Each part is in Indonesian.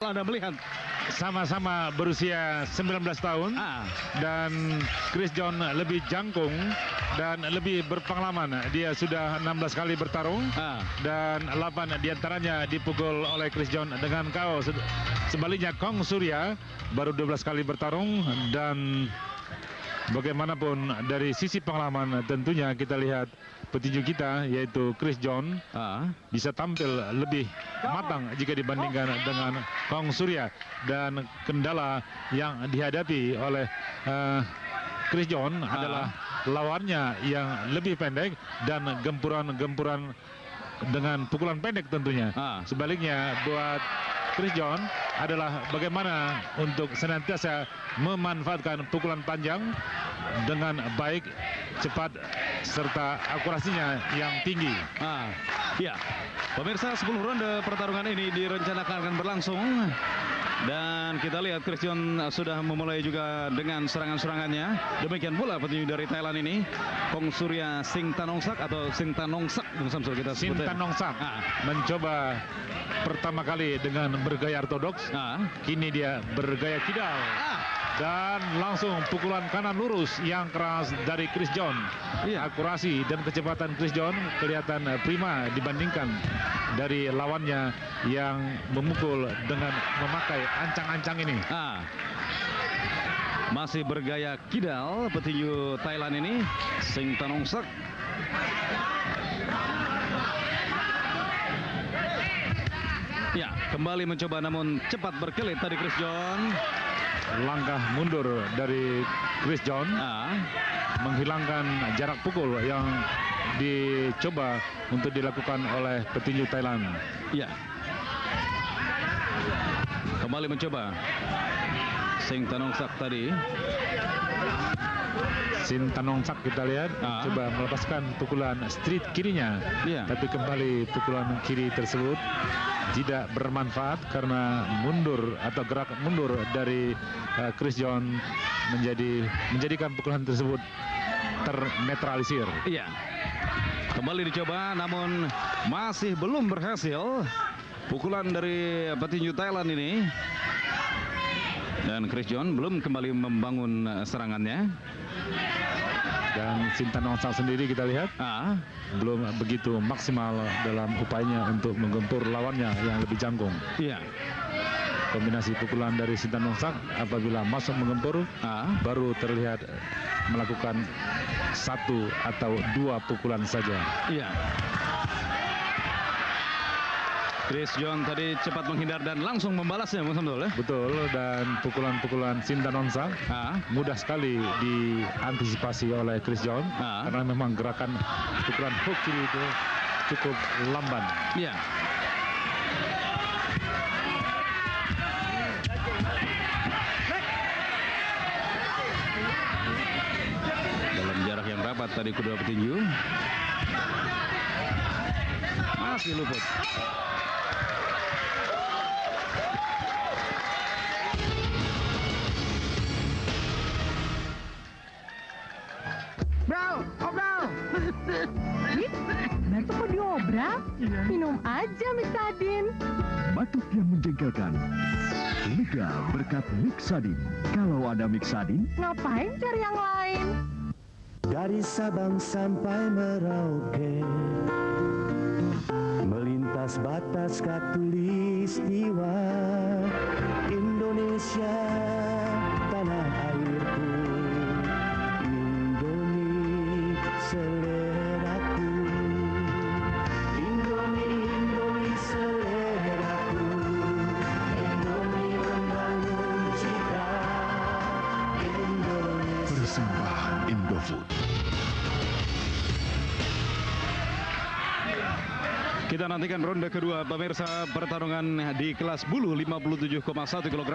Anda melihat sama-sama berusia 19 tahun dan Chris John lebih jangkung dan lebih berpengalaman. Dia sudah 16 kali bertarung dan 8 diantaranya dipukul oleh Chris John dengan KO. Sebaliknya Kong Surya baru 12 kali bertarung dan bagaimanapun dari sisi pengalaman tentunya kita lihat petinju kita yaitu Chris John bisa tampil lebih matang jika dibandingkan dengan Kong Surya, dan kendala yang dihadapi oleh Chris John adalah lawannya yang lebih pendek dan gempuran-gempuran dengan pukulan pendek tentunya. Sebaliknya buat Chris John adalah bagaimana untuk senantiasa memanfaatkan pukulan panjang dengan baik, cepat, serta akurasinya yang tinggi. Ya, pemirsa, 10 ronde pertarungan ini direncanakan akan berlangsung. Dan kita lihat Chris John sudah memulai juga dengan serangan-serangannya. Demikian pula petinju dari Thailand ini, Kong Surya Singtanongsak atau Singtanongsak kita sebutnya. Singtanongsak mencoba pertama kali dengan bergaya ortodoks. Kini dia bergaya kidal. Dan langsung pukulan kanan lurus yang keras dari Chris John. Akurasi dan kecepatan Chris John kelihatan prima dibandingkan dari lawannya yang memukul dengan memakai ancang-ancang ini. Masih bergaya kidal petinju Thailand ini, Singtanongsak. Ya, kembali mencoba namun cepat berkelit tadi Chris John. Langkah mundur dari Chris John menghilangkan jarak pukul yang dicoba untuk dilakukan oleh petinju Thailand. Ya, kembali mencoba Singtanongsak tadi. Singtanongsak kita lihat coba melepaskan pukulan street kirinya, tapi kembali pukulan kiri tersebut tidak bermanfaat karena mundur atau gerak mundur dari Chris John menjadikan pukulan tersebut ternetralisir. Iya, kembali dicoba namun masih belum berhasil pukulan dari petinju Thailand ini, dan Chris John belum kembali membangun serangannya. Dan Singtanongsak sendiri kita lihat belum begitu maksimal dalam upayanya untuk menggempur lawannya yang lebih jangkung. Iya. Kombinasi pukulan dari Singtanongsak apabila masuk menggempur baru terlihat melakukan 1 atau 2 pukulan saja. Iya. Chris John tadi cepat menghindar dan langsung membalasnya, Bung Samsul, ya? Betul, dan pukulan-pukulan Singtanongsak mudah sekali diantisipasi oleh Chris John karena memang gerakan pukulan hook kiri itu cukup lamban. Iya. Dalam jarak yang rapat tadi kedua petinju masih luput. Batuk kok diobrak? Minum aja Mixadin. Batuk yang menjengkelkan lega berkat Mixadin. Kalau ada Mixadin, Ngapain cari yang lain? Dari Sabang sampai Merauke, melintas batas khatulistiwa, Indonesia tanah airku, Indomie seleraku, Indomie seleraku, Indomie membangun cita Indonesia. persembahkan Indofood. Kita nantikan ronde kedua, pemirsa, pertarungan di kelas bulu 57,1 kg.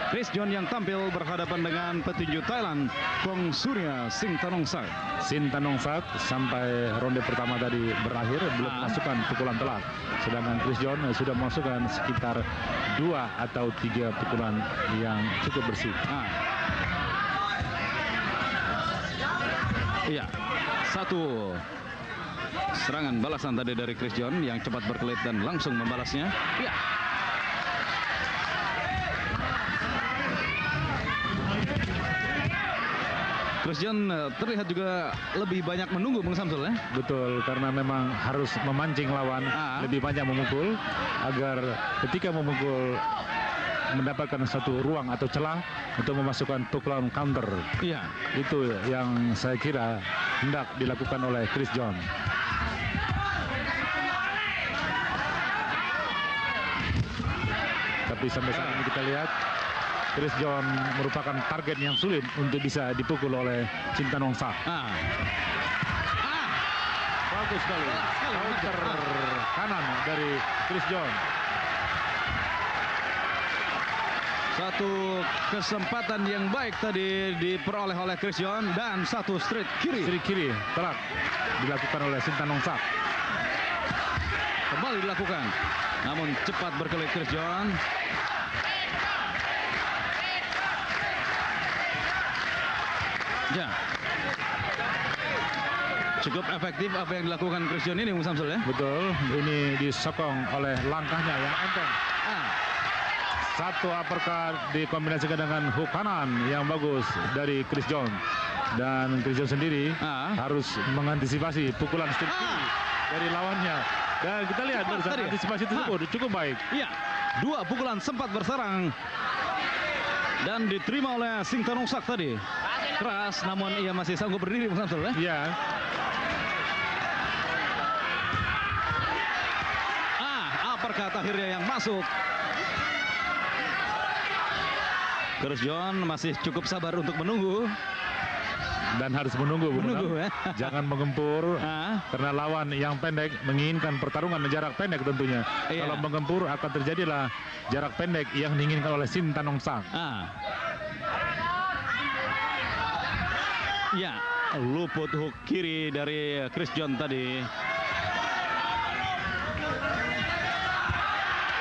Chris John yang tampil berhadapan dengan petinju Thailand, Kong Surya Singtanongsak. Singtanongsak sampai ronde pertama tadi berakhir belum masukkan pukulan telak, sedangkan Chris John sudah masukkan sekitar 2 atau 3 pukulan yang cukup bersih. Iya, 1 serangan balasan tadi dari Chris John yang cepat berkelit dan langsung membalasnya. Ya. Chris John terlihat juga lebih banyak menunggu Bung Samsul ya. Betul, karena memang harus memancing lawan lebih banyak memukul agar ketika memukul mendapatkan satu ruang atau celah untuk memasukkan pukulan counter. Iya. Itu yang saya kira hendak dilakukan oleh Chris John. Tapi sampai saat ini kita lihat Chris John merupakan target yang sulit untuk bisa dipukul oleh Sintanongsak. Bagus sekali. Counter kanan dari Chris John. Satu kesempatan yang baik tadi diperoleh oleh Chris John dan satu straight kiri. Straight kiri telak dilakukan oleh Sintanongsak. Kembali dilakukan. Namun cepat berkelit Chris John. Ya. Cukup efektif apa yang dilakukan Chris John ini Bung Samsul ya. Betul, ini disokong oleh langkahnya yang enteng. Satu uppercut dikombinasikan dengan hook kanan yang bagus dari Chris John. Dan Chris John sendiri harus mengantisipasi pukulan straight kiri dari lawannya. Dan kita lihat antisipasi tersebut cukup baik. Iya, dua pukulan sempat berserang dan diterima oleh Sintanongsak tadi. Keras, namun ia masih sanggup berdiri Bung Samsul ya. Iya. Uppercut akhirnya yang masuk. Chris John masih cukup sabar untuk menunggu. Dan harus menunggu, ya. Jangan mengempur karena lawan yang pendek menginginkan pertarungan jarak pendek tentunya. Kalau mengempur akan terjadilah jarak pendek yang diinginkan oleh Sintanongsak. Ya, luput hook kiri dari Chris John tadi.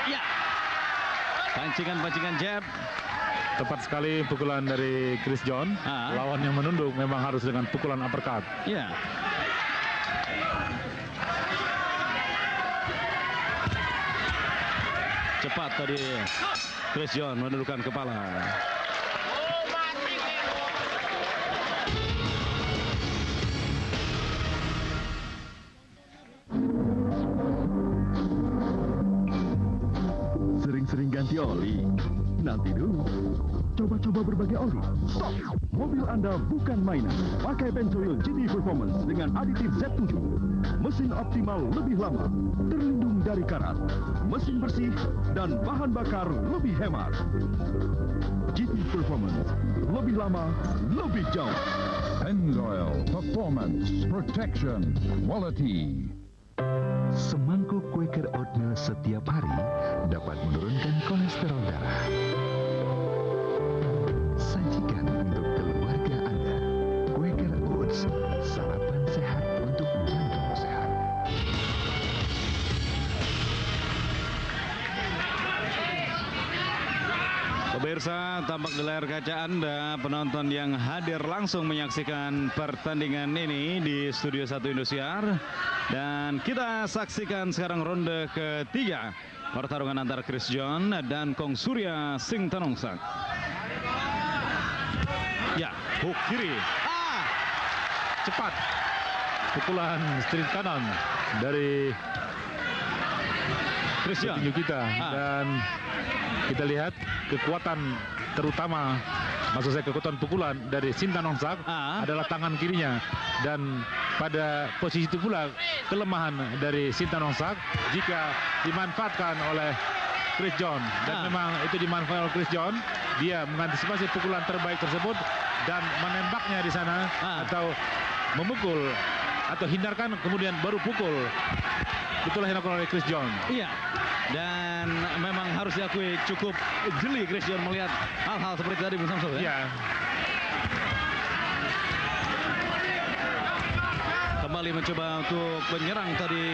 Ya, pancingan jab. Tepat sekali pukulan dari Chris John. Lawan yang menunduk memang harus dengan pukulan uppercut. Ya. Cepat tadi Chris John menundukkan kepala. Sering-sering ganti oli. Nanti dulu. Coba-coba berbagai oli. Stop! Mobil Anda bukan mainan. Pakai Benzoil GT Performance dengan aditif Z7. Mesin optimal lebih lama. Terlindung dari karat. Mesin bersih dan bahan bakar lebih hemat. GT Performance. Lebih lama, lebih jauh. Benzoil Performance, Protection, Quality. Semangkuk Quaker Oatmeal setiap hari dapat menurunkan kolesterol darah. Sajikan untuk keluarga Anda. Quaker Oats, sarapan sehat untuk jantung sehat. Pemirsa, tampak di layar kaca Anda penonton yang hadir langsung menyaksikan pertandingan ini di Studio 1 Indosiar. Dan kita saksikan sekarang ronde ketiga pertarungan antara Chris John dan Kong Surya Sintanongsak. Ya, hook kiri. Cepat. Pukulan straight kanan dari Chris John kita. Dan kita lihat kekuatan terutama, maksud saya kekuatan pukulan dari Sintanongsak adalah tangan kirinya. Dan pada posisi itu pula kelemahan dari Sintanongsak jika dimanfaatkan oleh Chris John. Dan memang itu dimanfaatkan oleh Chris John. Dia mengantisipasi pukulan terbaik tersebut dan menembaknya di sana atau memukul atau hindarkan kemudian baru pukul. Itulah yang dilakukan oleh Chris John. Iya. Dan memang harus diakui cukup jeli Chris John melihat hal-hal seperti tadi Bung Samsul ya. Iya. Kembali mencoba untuk menyerang tadi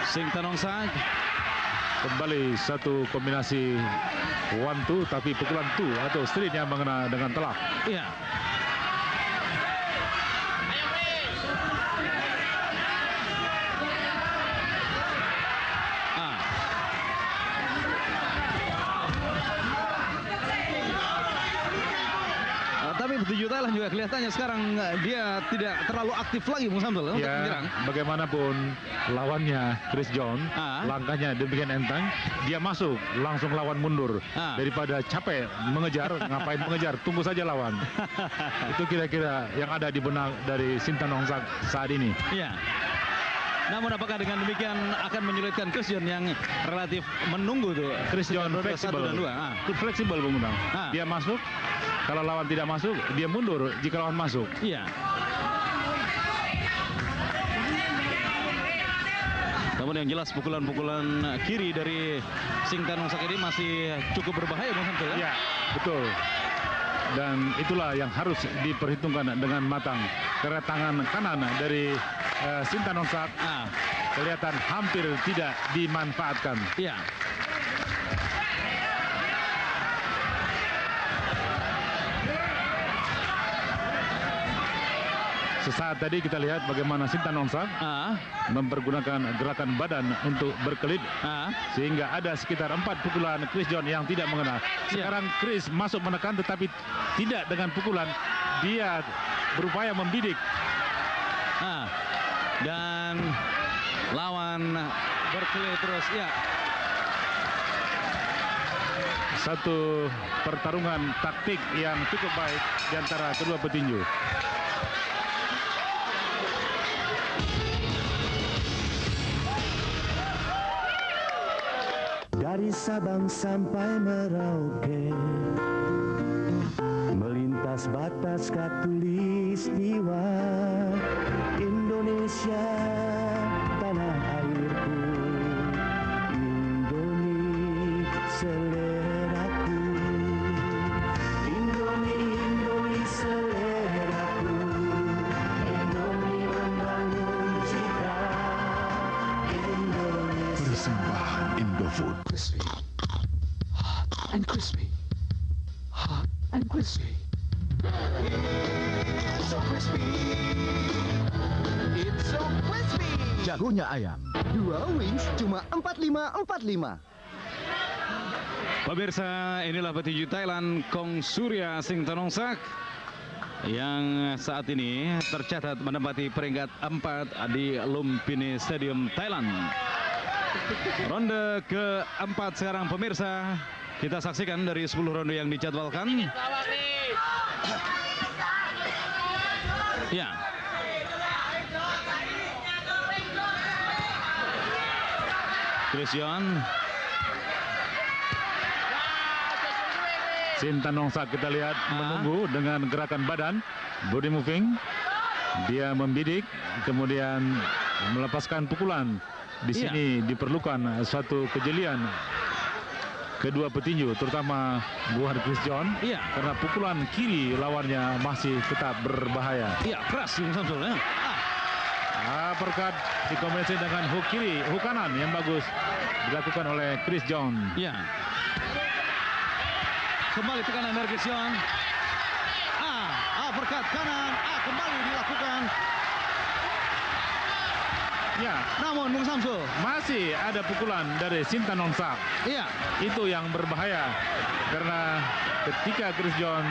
Sintanongsak. Kembali satu kombinasi 1-2 tapi pukulan 2 atau straight yang mengena dengan telak. Iya. Tapi petinju Thailand juga kelihatannya sekarang dia tidak terlalu aktif lagi Bung Samsul untuk menyerang. Bagaimanapun lawannya Chris John, langkahnya demikian enteng, dia masuk langsung lawan mundur. Daripada capek mengejar, ngapain mengejar, tunggu saja lawan. Itu kira-kira yang ada di benak dari Sintanongsak saat ini. Iya. Namun apakah dengan demikian akan menyulitkan Chris John yang relatif menunggu tuh? Chris John fleksibel, fleksibel Bung Undang. Dia masuk, kalau lawan tidak masuk, dia mundur jika lawan masuk. Iya. Namun yang jelas pukulan-pukulan kiri dari Sintanongsak ini masih cukup berbahaya Bung Samsul. Ya, betul. Dan itulah yang harus diperhitungkan dengan matang. Karena tangan kanan dari Sintanongsak kelihatan hampir tidak dimanfaatkan. Iya. Sesaat tadi kita lihat bagaimana Sintanongsak mempergunakan gerakan badan untuk berkelit sehingga ada sekitar 4 pukulan Chris John yang tidak mengenal. Sekarang Chris masuk menekan tetapi tidak dengan pukulan, dia berupaya membidik. Dan lawan berkelit terus ya. Satu pertarungan taktik yang cukup baik di antara kedua petinju. Dari Sabang sampai Merauke, melintas batas khatulistiwa, Indonesia tanah airku, Indomie seleraku, Indomie seleraku, Indomie membangun cita Indonesia. Persembahan Indofood. Crispy, hot and crispy, hot and crispy. It's so crispy, it's so crispy. Jagonya ayam. 2 wings cuma 4545. Pemirsa, inilah petinju Thailand Kong Surya Sintanongsak yang saat ini tercatat menempati peringkat 4 di Lumpini Stadium Thailand. Ronde keempat sekarang pemirsa, kita saksikan dari 10 ronde yang dijadwalkan. Ya. Chris John. Sintanongsak kita lihat menunggu dengan gerakan badan, body moving. Dia membidik, kemudian melepaskan pukulan. Di sini diperlukan suatu kejelian kedua petinju, terutama buat Chris John, karena pukulan kiri lawannya masih tetap berbahaya. Iya, keras Bung Samsul ya. Uppercut dikombinasi dengan hook kiri, hook kanan yang bagus dilakukan oleh Chris John. Iya. Kembali tekanan dari Chris John. Uppercut kanan, kembali dilakukan. Ya, namun Bung Samsul masih ada pukulan dari Sintanongsak. Iya, itu yang berbahaya karena ketika Chris John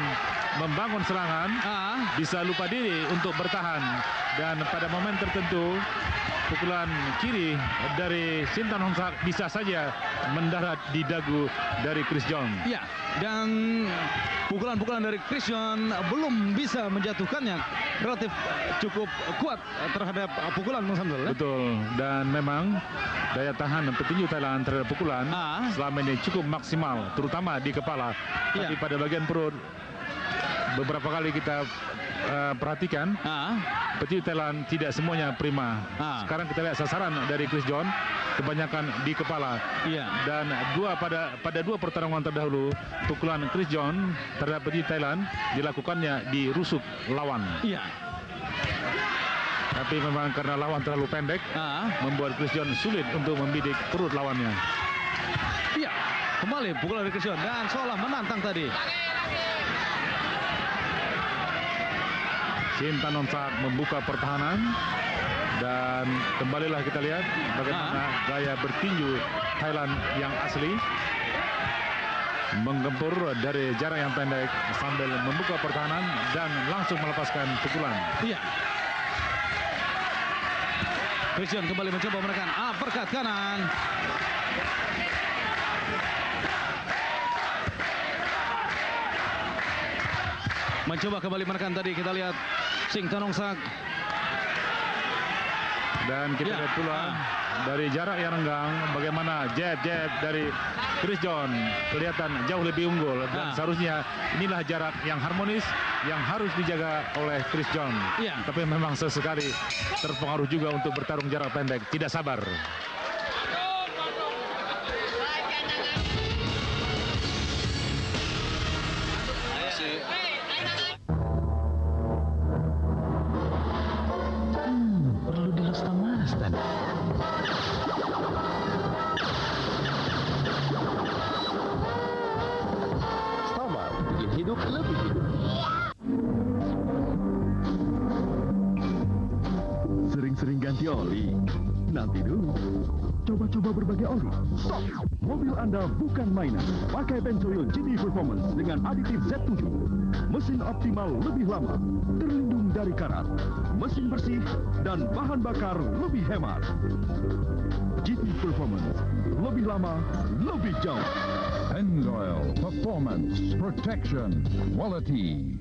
membangun serangan bisa lupa diri untuk bertahan, dan pada momen tertentu pukulan kiri dari Sintanongsak bisa saja mendarat di dagu dari Chris John. Iya, dan pukulan-pukulan dari Chris John belum bisa menjatuhkannya, relatif cukup kuat terhadap pukulan Bung Samsul. Betul, dan memang daya tahan petinju Thailand terhadap pukulan selama ini cukup maksimal, terutama di kepala. Tapi pada bagian perut beberapa kali kita perhatikan petinju Thailand tidak semuanya prima. Sekarang kita lihat sasaran dari Chris John kebanyakan di kepala. Dan pada dua pertarungan terdahulu pukulan Chris John terhadap petinju Thailand dilakukannya di rusuk lawan. Tapi memang karena lawan terlalu pendek membuat Chris John sulit untuk membidik perut lawannya. Iya, kembali pukulan dari Chris John dan seolah menantang tadi. Sintanongsak membuka pertahanan dan kembalilah kita lihat bagaimana gaya bertinju Thailand yang asli. menggempur dari jarak yang pendek sambil membuka pertahanan dan langsung melepaskan pukulan. Iya. Christian kembali mencoba menekan uppercut kanan. Mencoba kembali menekan tadi, kita lihat Sing Tanongsak. Dan kita lihat pula dari jarak yang renggang bagaimana jab dari Chris John kelihatan jauh lebih unggul dan seharusnya inilah jarak yang harmonis yang harus dijaga oleh Chris John. Tapi memang sesekali terpengaruh juga untuk bertarung jarak pendek, tidak sabar. Perlu dilas tamas tadi. Stamar bikin hidup lebih hidup. Sering-sering ganti oli. Nanti dulu. Coba-coba berbagai oli. Stop! Mobil Anda bukan mainan. Pakai Benzoil GT Performance dengan aditif Z7. Mesin optimal lebih lama. Terlindung dari karat. Mesin bersih dan bahan bakar lebih hemat. GT Performance. Lebih lama, lebih jauh. Pennzoil Performance, Protection, Quality.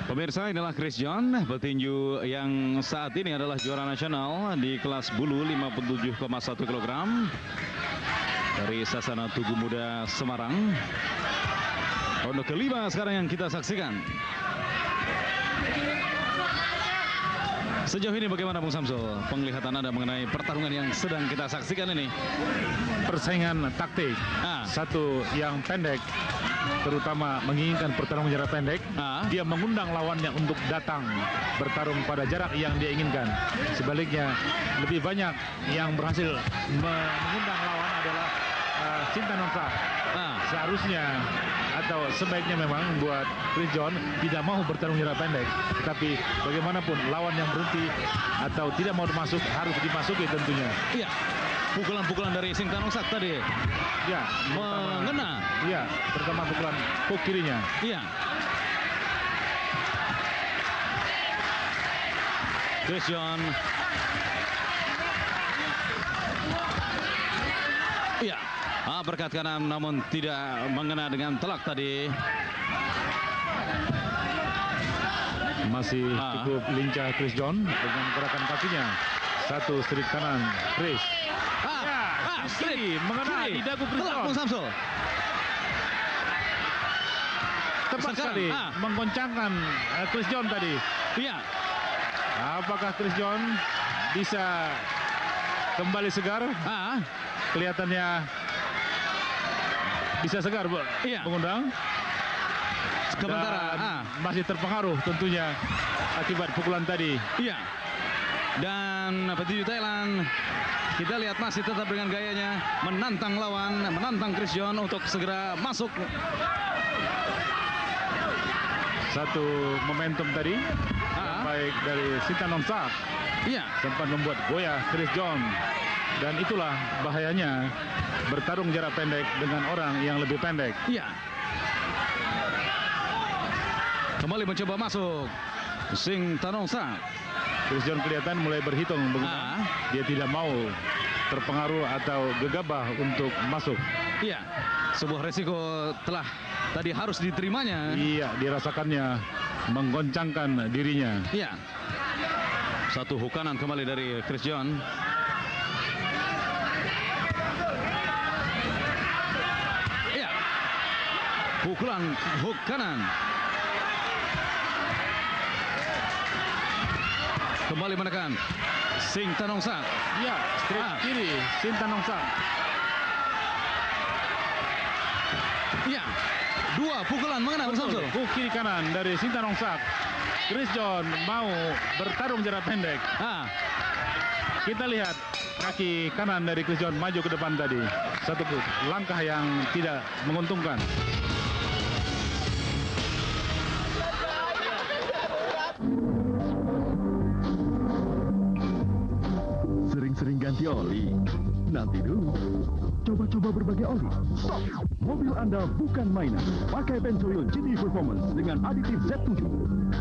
Pemirsa, inilah Chris John, petinju yang saat ini adalah juara nasional di kelas bulu 57,1 kg dari Sasana Tugu Muda Semarang. Ronde kelima sekarang yang kita saksikan. Sejauh ini bagaimana Bung Samsul penglihatan Anda mengenai pertarungan yang sedang kita saksikan ini? Persaingan taktik, satu yang pendek, terutama menginginkan pertarungan jarak pendek, dia mengundang lawannya untuk datang bertarung pada jarak yang dia inginkan. Sebaliknya, lebih banyak yang berhasil mengundang lawan adalah Sing Tanongsak. Seharusnya atau sebaiknya memang buat Chris John tidak mau bertarung jarak pendek, tetapi bagaimanapun lawan yang berhenti atau tidak mau masuk harus dimasuki tentunya. Iya. Pukulan-pukulan dari Sing Tanongsak tadi. Ya, mengena. Iya, terutama pukulan hook kirinya. Iya. Chris John. Iya. Uppercut kanan namun tidak mengena dengan telak tadi. Masih cukup lincah Chris John dengan gerakan kakinya. Satu strip kanan Chris. Kiri mengena di dagu Chris John. Bung Samsul. Tepat sekali menggoncangkan Chris John tadi. Iya. Apakah Chris John bisa kembali segar? Kelihatannya bisa segar, Bu. Iya. Mengundang. Sementara masih terpengaruh tentunya akibat pukulan tadi. Iya. Dan petinju Thailand kita lihat masih tetap dengan gayanya menantang lawan, menantang Chris John untuk segera masuk. Satu momentum tadi baik dari Sing Tanongsak. Iya. Sempat membuat goyah Chris John. Dan itulah bahayanya bertarung jarak pendek dengan orang yang lebih pendek. Iya. Kembali mencoba masuk Sing Tanongsak. Chris John kelihatan mulai berhitung, dia tidak mau terpengaruh atau gegabah untuk masuk. Iya, sebuah resiko telah tadi harus diterimanya. Iya, dirasakannya menggoncangkan dirinya. Iya. Satu hook kanan kembali dari Chris John. Iya. Pukulan hook kanan. Kembali menekan Sing Tanongsak. Ya, straight kiri Sing Tanongsak. Ya, dua pukulan mengena Bung Samsul. Hook kiri kanan dari Sing Tanongsak. Chris John mau bertarung jarak pendek. Kita lihat kaki kanan dari Chris John maju ke depan tadi. Satu langkah yang tidak menguntungkan. Sering-sering ganti oli. Nanti dulu. Coba-coba berbagai oli. Stop! Mobil Anda bukan mainan. Pakai Pensoil GT Performance dengan aditif Z7.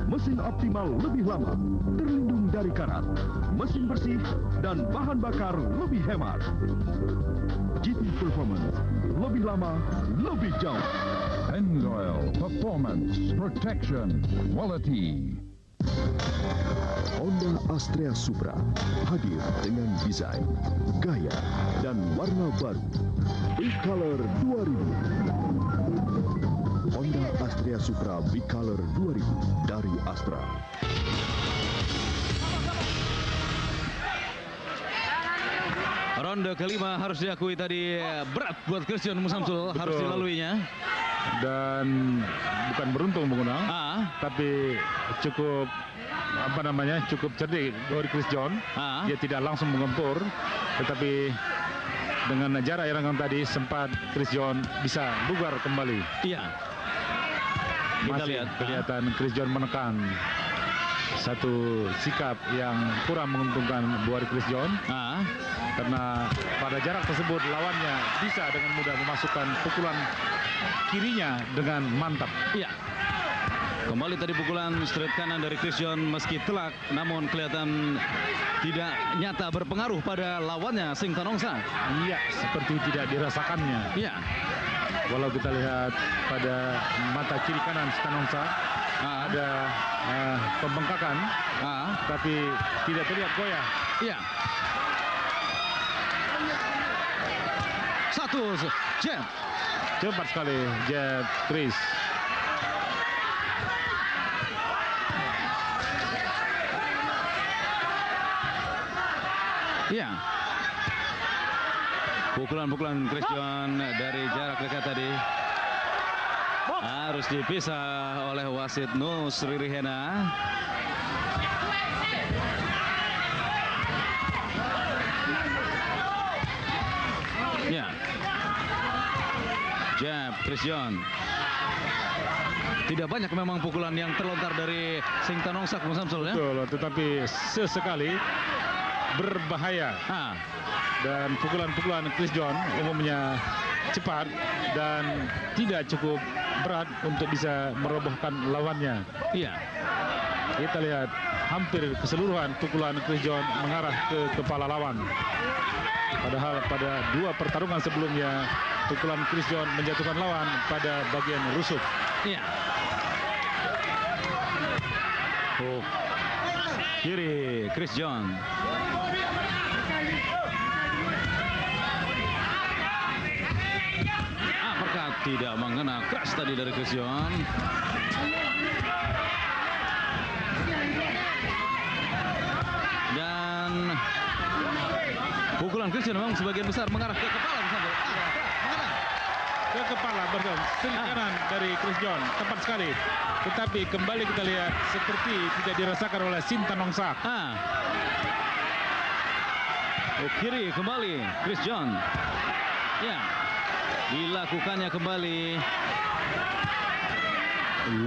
Mesin optimal lebih lama, terlindung dari karat, mesin bersih, dan bahan bakar lebih hemat. GT Performance, lebih lama, lebih jauh. Pennzoil Performance, Protection, Quality. Honda Astrea Supra hadir dengan desain, gaya, dan warna baru. B-Color 2000. Honda Astrea Supra B-Color 2000 dari Astra. Ronde kelima harus diakui tadi berat buat Christian Musamsul, harus dilaluinya. Dan bukan beruntung Bung Unang, tapi cukup cukup cerdik dari Chris John. Dia tidak langsung mengempur, tetapi dengan jarak yang renggang tadi sempat Chris John bisa bugar kembali. Iya. Kita Masih lihat kelihatan Chris John menekan satu sikap yang kurang menguntungkan buat Chris John. Karena pada jarak tersebut lawannya bisa dengan mudah memasukkan pukulan kirinya dengan mantap. Iya. Kembali tadi pukulan straight kanan dari Chris John meski telak, namun kelihatan tidak nyata berpengaruh pada lawannya Sing Tanongsa. Iya, seperti tidak dirasakannya. Iya. Walau kita lihat pada mata kiri kanan Tanongsa ada pembengkakan, tapi tidak terlihat goyah. Iya. Satu jab. Cepat sekali jab Chris. Iya. Pukulan-pukulan Chris John dari jarak dekat tadi harus dipisah oleh wasit Nusri Rihena. Ya. Jab Chris John. Tidak banyak memang pukulan yang terlontar dari Sing Tanongsak, Bung Samsul ya. Betul, tetapi sesekali berbahaya. Dan pukulan-pukulan Chris John umumnya cepat dan tidak cukup berat untuk bisa merobohkan lawannya. Iya. Kita lihat hampir keseluruhan pukulan Chris John mengarah ke kepala lawan. Padahal pada dua pertarungan sebelumnya pukulan Chris John menjatuhkan lawan pada bagian rusuk. Iya. Oh. Kiri Chris John. Uppercut tidak mengena keras tadi dari Chris John. Dan pukulan Chris John memang sebagian besar mengarah ke kepala. Ke kepala betul, kiri kanan dari Chris John, tepat sekali. Tetapi kembali kita lihat seperti tidak dirasakan oleh Sing Tanongsak. Oh, kiri kembali Chris John. Ya, dilakukannya kembali.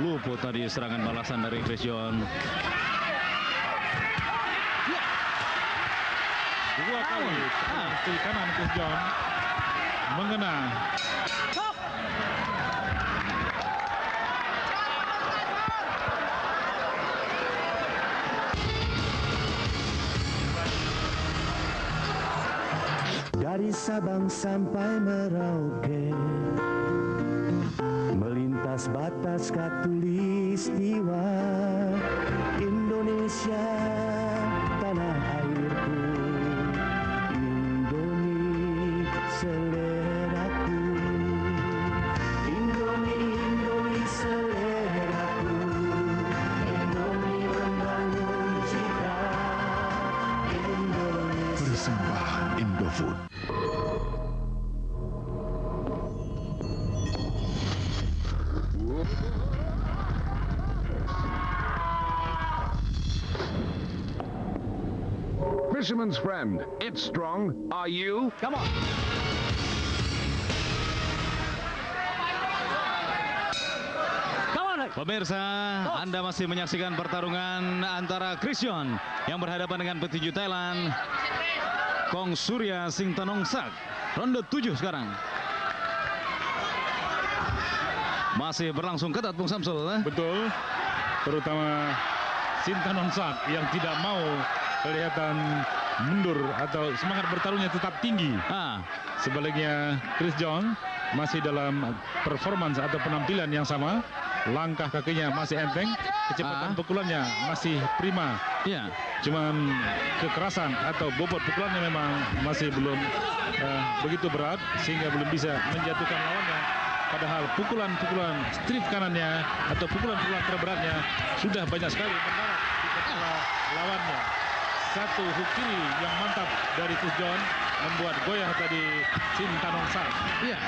Luput tadi serangan balasan dari Chris John. Dua kali kiri kanan Chris John mengena. Dari Sabang sampai Merauke, melintas batas khatulistiwa, Indonesia tanah airku, Indomie seleraku, Indomie seleraku, Indomie membangun cita Indonesia. Bersembah Indofood. Fisherman's friend, it's strong. Are you? Come on. Pemirsa, Anda masih menyaksikan pertarungan antara Chris John yang berhadapan dengan petinju Thailand Kong Surya Sing Tanongsak. Ronde 7 sekarang. Masih berlangsung ketat Bung Samsul. Betul. Terutama Sintanongsak yang tidak mau kelihatan mundur atau semangat bertarungnya tetap tinggi. Sebaliknya Chris John masih dalam performance atau penampilan yang sama. Langkah kakinya masih enteng, kecepatan pukulannya masih prima. Iya. Cuman kekerasan atau bobot pukulannya memang masih belum begitu berat sehingga belum bisa menjatuhkan lawannya. Padahal pukulan-pukulan strip kanannya atau pukulan-pukulan terberatnya sudah banyak sekali mendarat di kepala lawannya. Satu hook kiri yang mantap dari Chris John membuat goyah tadi Sintanongsak. Iya.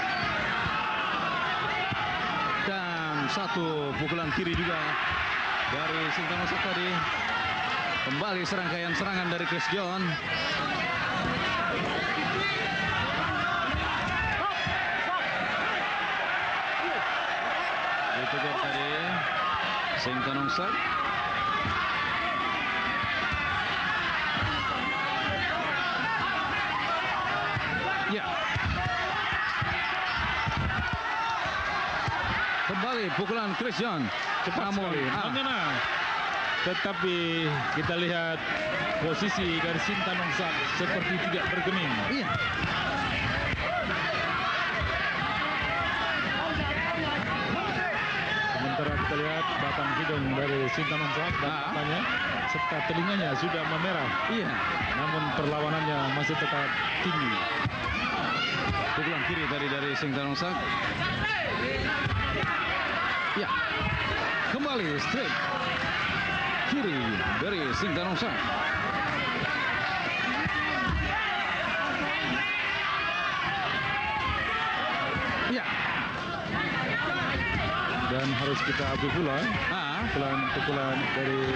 Dan satu pukulan kiri juga dari Sintanongsak tadi. Kembali serangkaian serangan dari Chris John. Itu gol tadi Sintanongsak. Ya. Kembali pukulan Chris John. Cepat sekali. Tetapi kita lihat posisi dari Sintanongsak seperti tidak bergeming. Iya. Sementara kita lihat batang hidung dari Sintanongsak dan matanya serta telinganya sudah memerah. Iya. Namun perlawanannya masih tetap tinggi. Pukulan kiri tadi dari Sintanongsak. Ya. Kembali straight kiri dari Sintanongsak. Ya. Dan harus kita akui pula pukulan dari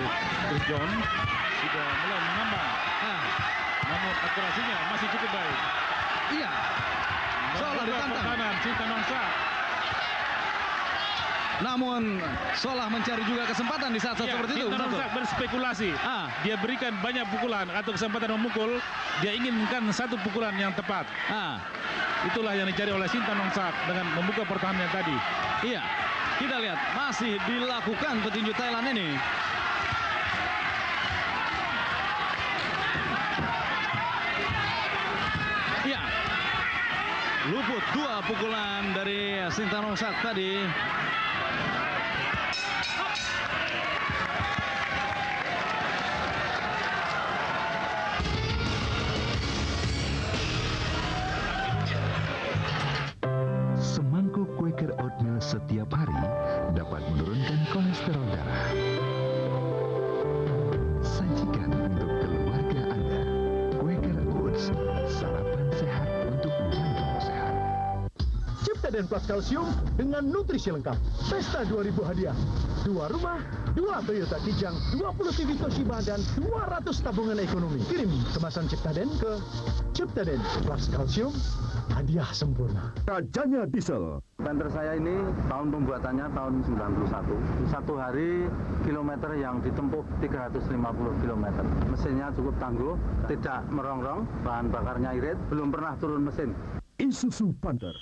Chris John sudah mulai mengambang. Namun akurasinya masih cukup baik. Iya. Seolah ditantang kanan Sintanongsak. Namun seolah mencari juga kesempatan di saat-saat seperti itu. Sintanongsak berspekulasi. Dia berikan banyak pukulan atau kesempatan memukul. Dia inginkan satu pukulan yang tepat. Itulah yang dicari oleh Sintanongsak dengan membuka pertahanannya tadi. Iya. Kita lihat masih dilakukan petinju Thailand ini. Iya. Luput dua pukulan dari Sintanongsak tadi. Semangkuk Quaker Oatmeal setiap hari dapat menurunkan kolesterol darah. Sajikan untuk keluarga Anda. Quaker Oats, sarapan sehat untuk jantung sehat. Ciptaden Plus Kalsium dengan nutrisi lengkap. Pesta 2000 hadiah. 2 rumah, 2 Toyota Kijang, 20 TV Toshiba dan 200 tabungan ekonomi. Kirim kemasan Ciptaden ke Ciptaden Plus Kalsium. Hadiah sempurna. Rajanya Diesel. Panther saya ini tahun pembuatannya tahun 91. Satu hari kilometer yang ditempuh 350 km. Mesinnya cukup tangguh, tidak merongrong, bahan bakarnya irit, belum pernah turun mesin. Isuzu Panther.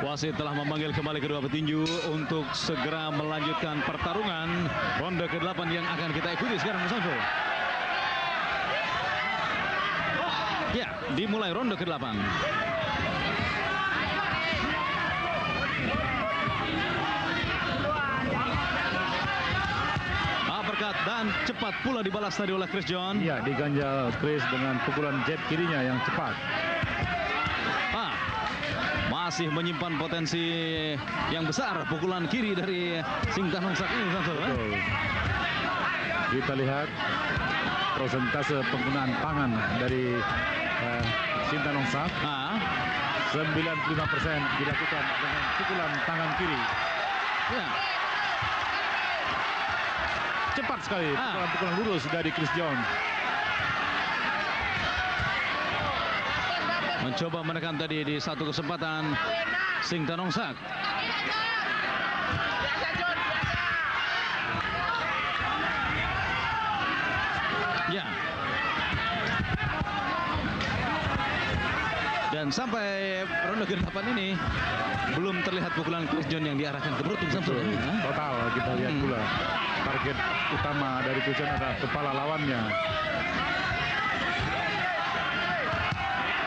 Wasit telah memanggil kembali kedua petinju untuk segera melanjutkan pertarungan ronde ke-8 yang akan kita ikuti sekarang, Mas Samsul. Ya, dimulai ronde ke-8. Uppercut dan cepat pula dibalas tadi oleh Chris John. Ya, diganjal Chris dengan pukulan jab kirinya yang cepat. Masih menyimpan potensi yang besar pukulan kiri dari Sintanongsak ini, Samsul. Kita lihat persentase penggunaan tangan dari Sintanongsak. 95% dilakukan dengan pukulan tangan kiri. Ya. Cepat sekali pukulan lurus dari Chris John. Mencoba menekan tadi di satu kesempatan Sintanongsak. Ya. Dan sampai ronde ke-8 ini belum terlihat pukulan Chris John yang diarahkan ke perut Samsul. Total kita lihat pula target utama dari Chris John adalah kepala lawannya.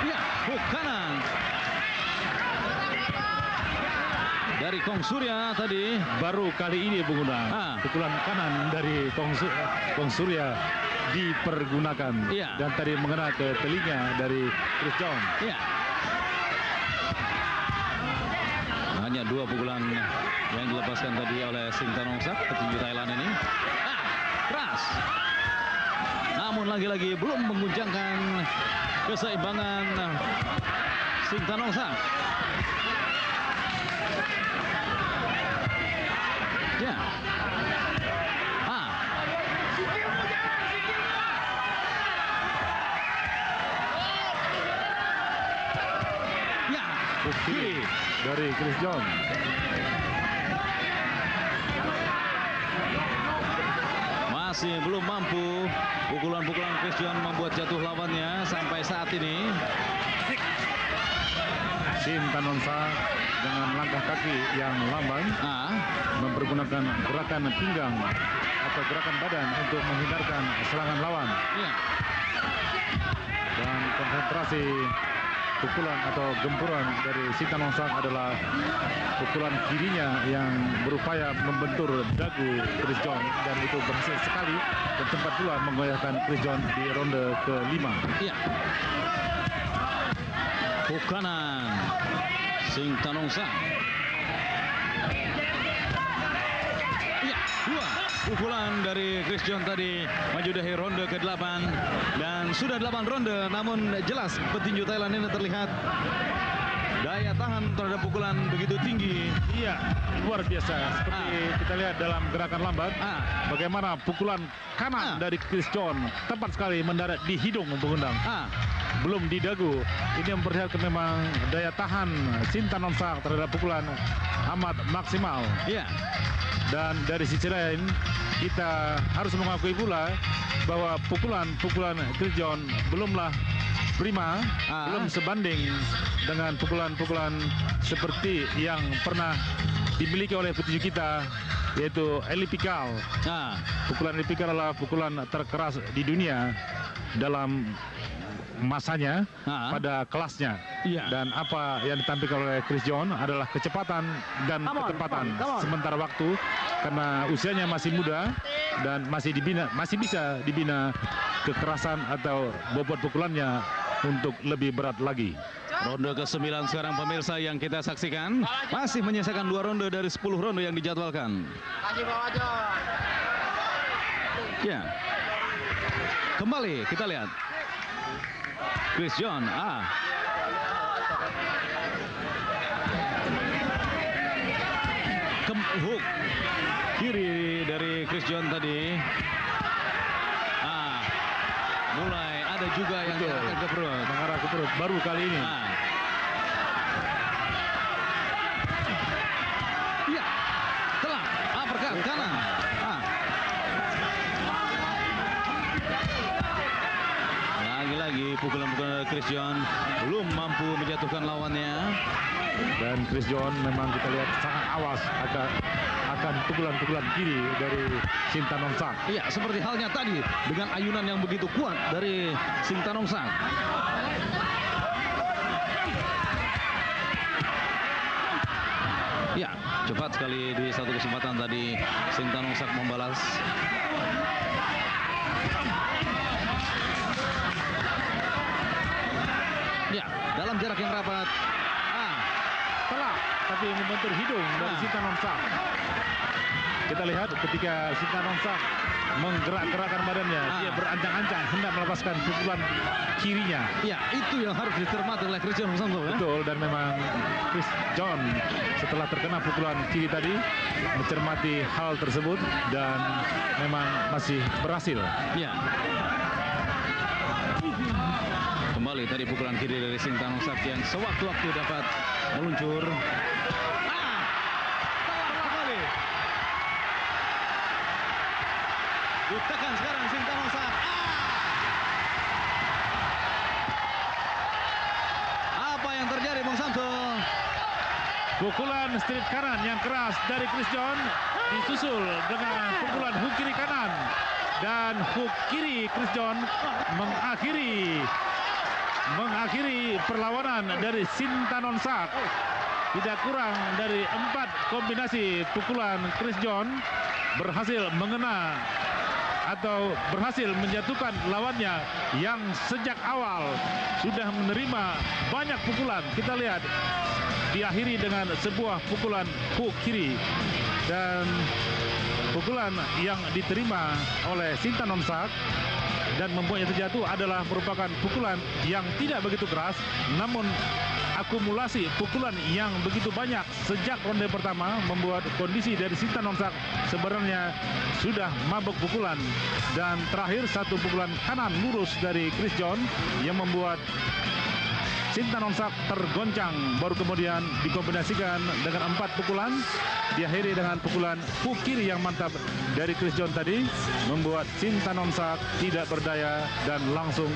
Ya, hook kanan dari Kong Surya tadi. Baru kali ini menggunakan pukulan kanan dari Kong Surya dipergunakan. Dan tadi mengena ke telinga dari Chris John. Hanya 2 pukulan yang dilepaskan tadi oleh Singtanongsak, petinju Thailand ini. Keras. Namun lagi-lagi belum mengguncangkan keseimbangan Singtanongsak. Ya. Ya. Kiri dari Chris John. Masih belum mampu pukulan-pukulan Chris John membuat jatuh lawannya sampai saat ini. Singtanongsak dengan langkah kaki yang lamban mempergunakan gerakan pinggang atau gerakan badan untuk menghindarkan serangan lawan. Dan konsentrasi pukulan atau gempuran dari Singtanongsak adalah pukulan kirinya yang berupaya membentur dagu Chris John, dan itu berhasil sekali dan sempat pula menggoyahkan Chris John di ronde ke-5. Hook kanan Singtanongsak. Pukulan dari Chris John tadi menjudahi ronde ke-8 dan sudah 8 ronde, namun jelas petinju Thailand ini terlihat daya tahan terhadap pukulan begitu tinggi. Iya, luar biasa. Seperti kita lihat dalam gerakan lambat, bagaimana pukulan kanan dari Chris John tepat sekali mendarat di hidung pengundang. Belum di dagu. Ini memperlihatkan memang daya tahan Singtanongsak terhadap pukulan amat maksimal. Dan dari sisi lain, kita harus mengakui pula bahwa pukulan-pukulan Chris John belumlah prima, belum sebanding dengan pukulan-pukulan seperti yang pernah dimiliki oleh petinju kita, yaitu Eli Pikal. Pukulan Eli Pikal adalah pukulan terkeras di dunia dalam masanya, pada kelasnya. Dan apa yang ditampilkan oleh Chris John adalah kecepatan dan ketepatan sementara waktu, karena usianya masih muda dan masih bisa dibina kekerasan atau bobot pukulannya untuk lebih berat lagi. Ronde ke-9 sekarang pemirsa yang kita saksikan masih menyelesaikan 2 ronde dari 10 ronde yang dijadwalkan. Kembali kita lihat Chris John. Hook kiri dari Chris John tadi. Mulai ada juga yang diarahkan ke perut. Mengarah ke perut baru kali ini. Telah uppercut kanan. Lagi-lagi pukulan-pukulan Chris John belum mampu menjatuhkan lawannya. Dan Chris John memang kita lihat sangat awas akan pukulan-pukulan kiri dari Singtanongsak. Seperti halnya tadi dengan ayunan yang begitu kuat dari Singtanongsak. Cepat sekali di satu kesempatan tadi Singtanongsak membalas. Dalam jarak yang rapat. Telah, tapi membentur hidung dari Singtanongsak. Kita lihat ketika Singtanongsak menggerak-gerakkan badannya, dia berancang-ancang hendak melepaskan pukulan kirinya. Itu yang harus dicermati oleh Chris John. Betul, dan memang Chris John setelah terkena pukulan kiri tadi mencermati hal tersebut dan memang masih berhasil. Kembali tadi pukulan kiri dari Singtanongsak yang sewaktu-waktu dapat meluncur. Kembali. Ditekan sekarang Singtanongsak. Pukulan straight kanan yang keras dari Chris John disusul dengan pukulan hook kiri kanan, dan hook kiri Chris John mengakhiri perlawanan dari Sintanonsat. Tidak kurang dari 4 kombinasi pukulan Chris John berhasil mengena atau berhasil menjatuhkan lawannya yang sejak awal sudah menerima banyak pukulan. Kita lihat diakhiri dengan sebuah pukulan hook kiri, dan pukulan yang diterima oleh Sintanonsat dan membuatnya terjatuh adalah merupakan pukulan yang tidak begitu keras, namun akumulasi pukulan yang begitu banyak sejak ronde pertama membuat kondisi dari Sintanonsat sebenarnya sudah mabuk pukulan, dan terakhir satu pukulan kanan lurus dari Chris John yang membuat Sintanonsat tergoncang, baru kemudian dikombinasikan dengan 4 pukulan, diakhiri dengan pukulan hook kiri yang mantap dari Chris John tadi, membuat Sintanonsat tidak berdaya dan langsung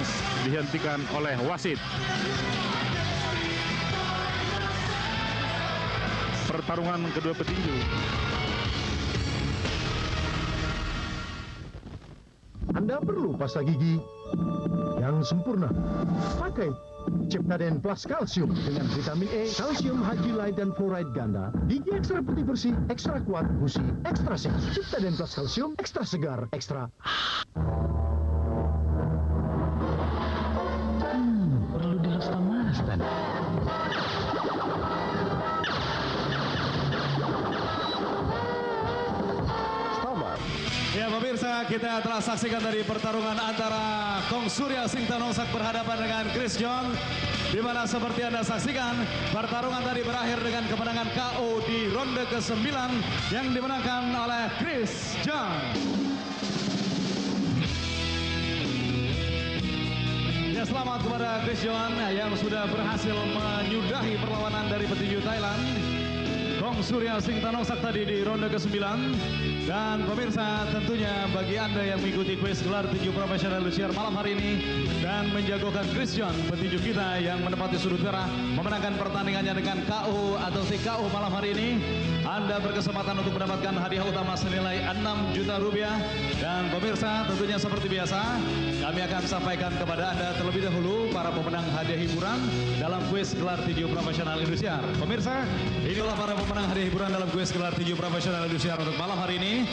dihentikan oleh wasit. Pertarungan kedua petinju. Anda perlu pasta gigi yang sempurna. Pakai Ciptaden Plus Kalsium dengan vitamin E, kalsium, hydroxide, dan fluoride ganda. Gigi ekstra putih bersih, ekstra kuat, gusi, ekstra sehat. Ciptaden Plus Kalsium, ekstra segar, ekstra. Perlu dilas pemanasan. Ya pemirsa, kita telah saksikan dari pertarungan antara Kong Surya Sintanonsat berhadapan dengan Chris John, di mana seperti Anda saksikan pertarungan tadi berakhir dengan kemenangan KO di ronde ke-9 yang dimenangkan oleh Chris John. Ya, selamat kepada Chris John yang sudah berhasil menyudahi perlawanan dari petinju Thailand Kong Surya Sintanonsat tadi di ronde ke-9. Dan pemirsa, tentunya bagi Anda yang mengikuti kuis gelar tinju profesional Indosiar malam hari ini dan menjagokan Chris John, petinju kita yang menempati sudut merah, memenangkan pertandingannya dengan KO atau TKO malam hari ini, Anda berkesempatan untuk mendapatkan hadiah utama senilai 6 juta rupiah. Dan pemirsa, tentunya seperti biasa, kami akan sampaikan kepada Anda terlebih dahulu para pemenang hadiah hiburan dalam kuis gelar tinju profesional Indosiar. Pemirsa, inilah para pemenang hadiah hiburan dalam kuis gelar tinju profesional Indosiar untuk malam hari ini.